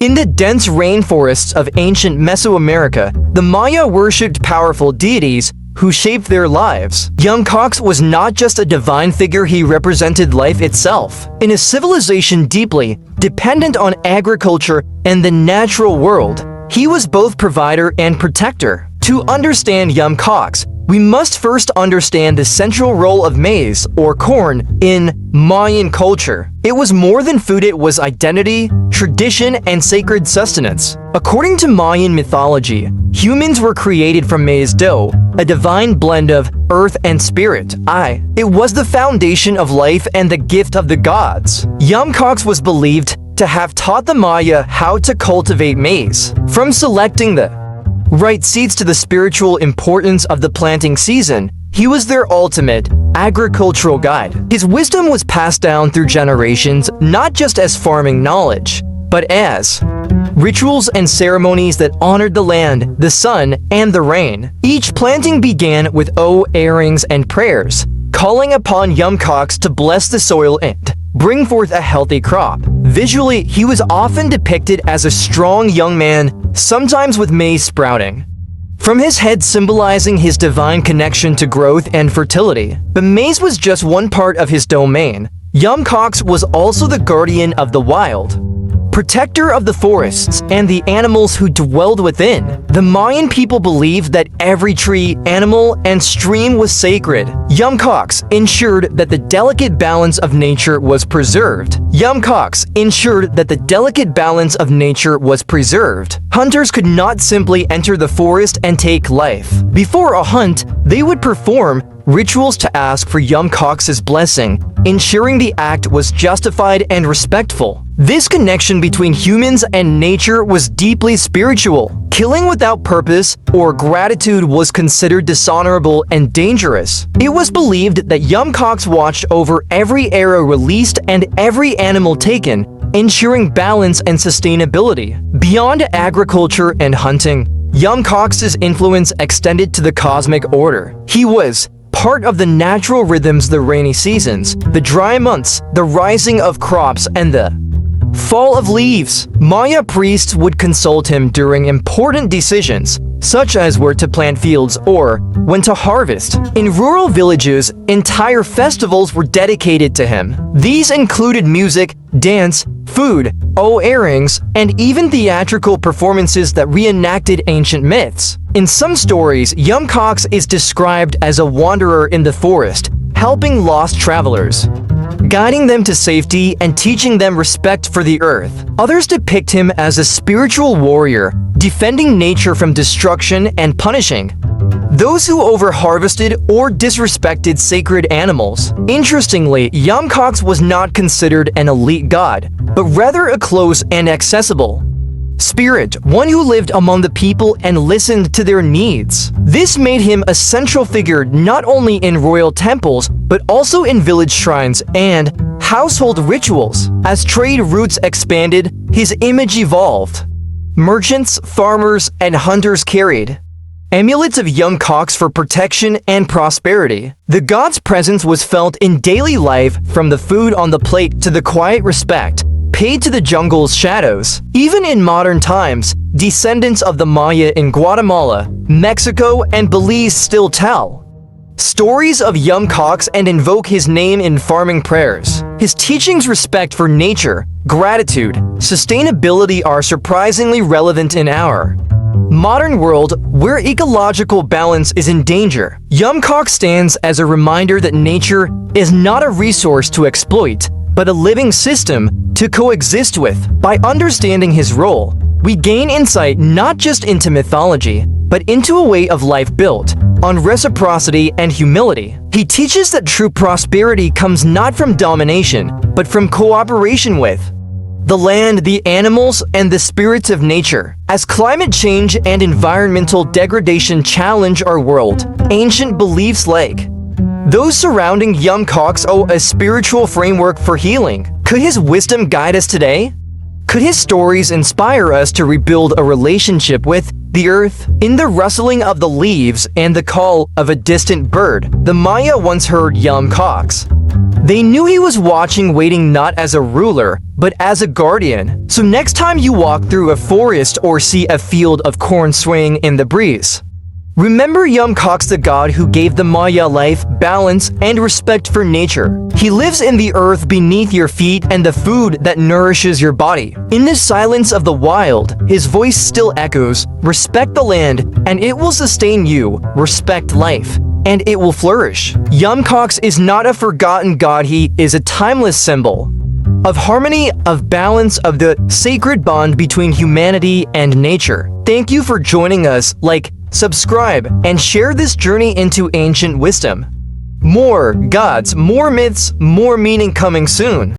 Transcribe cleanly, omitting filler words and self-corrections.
In the dense rainforests of ancient Mesoamerica, the Maya worshipped powerful deities who shaped their lives. Yum Kaax was not just a divine figure, he represented life itself. In a civilization deeply dependent on agriculture and the natural world, he was both provider and protector. To understand Yum Kaax, we must first understand the central role of maize, or corn, in Mayan culture. It was more than food, it was identity, tradition, and sacred sustenance. According to Mayan mythology, humans were created from maize dough, a divine blend of earth and spirit. It was the foundation of life and the gift of the gods. Yum Kaax was believed to have taught the Maya how to cultivate maize. From selecting the right seeds to the spiritual importance of the planting season, he was their ultimate agricultural guide. His wisdom was passed down through generations, not just as farming knowledge, but as rituals and ceremonies that honored the land, the sun, and the rain. Each planting began with earrings and prayers, calling upon Yum Kaax to bless the soil and bring forth a healthy crop. Visually, he was often depicted as a strong young man, sometimes with maize sprouting from his head, symbolizing his divine connection to growth and fertility. But maize was just one part of his domain. Yum Kaax was also the guardian of the wild, protector of the forests and the animals who dwelled within. The Mayan people believed that every tree, animal, and stream was sacred. Yum Kaax ensured that the delicate balance of nature was preserved. Hunters could not simply enter the forest and take life. Before a hunt, they would perform rituals to ask for Yum Kaax's blessing, ensuring the act was justified and respectful. This connection between humans and nature was deeply spiritual. Killing without purpose or gratitude was considered dishonorable and dangerous. It was believed that Yum Kaax watched over every arrow released and every animal taken, ensuring balance and sustainability. Beyond agriculture and hunting, Yum Kaax's influence extended to the cosmic order. He was part of the natural rhythms, the rainy seasons, the dry months, the rising of crops, and the fall of leaves. Maya priests would consult him during important decisions, such as where to plant fields or when to harvest. In rural villages, entire festivals were dedicated to him. These included music, dance, food, earrings, and even theatrical performances that reenacted ancient myths. In some stories, Yum Kaax is described as a wanderer in the forest, helping lost travelers, guiding them to safety and teaching them respect for the earth. Others depict him as a spiritual warrior, defending nature from destruction and punishing those who over-harvested or disrespected sacred animals. Interestingly, Yum Kaax was not considered an elite god, but rather a close and accessible spirit, one who lived among the people and listened to their needs. This made him a central figure not only in royal temples, but also in village shrines and household rituals. As trade routes expanded, his image evolved. Merchants, farmers, and hunters carried amulets of Yum Kaax for protection and prosperity. The god's presence was felt in daily life, from the food on the plate to the quiet respect paid to the jungle's shadows. Even in modern times, descendants of the Maya in Guatemala, Mexico, and Belize still tell stories of Yum Kaax and invoke his name in farming prayers. His teachings, respect for nature, gratitude, sustainability are surprisingly relevant in our modern world, where ecological balance is in danger. Yum Kaax stands as a reminder that nature is not a resource to exploit, but a living system to coexist with. By understanding his role, we gain insight not just into mythology, but into a way of life built on reciprocity and humility. He teaches that true prosperity comes not from domination, but from cooperation with the land, the animals, and the spirits of nature. As climate change and environmental degradation challenge our world, ancient beliefs like those surrounding Yum Kaax owe a spiritual framework for healing. Could his wisdom guide us today? Could his stories inspire us to rebuild a relationship with the earth? In the rustling of the leaves and the call of a distant bird, the Maya once heard Yum Kaax. They knew he was watching, waiting not as a ruler, but as a guardian. So next time you walk through a forest or see a field of corn swaying in the breeze, remember Yum Kaax, the god who gave the Maya life, balance, and respect for nature. He lives in the earth beneath your feet and the food that nourishes your body. In the silence of the wild, his voice still echoes, respect the land, and it will sustain you. Respect life, and it will flourish. Yum Kaax is not a forgotten god, he is a timeless symbol of harmony, of balance, of the sacred bond between humanity and nature. Thank you for joining us. Like, subscribe, and share this journey into ancient wisdom. More gods, more myths, more meaning coming soon.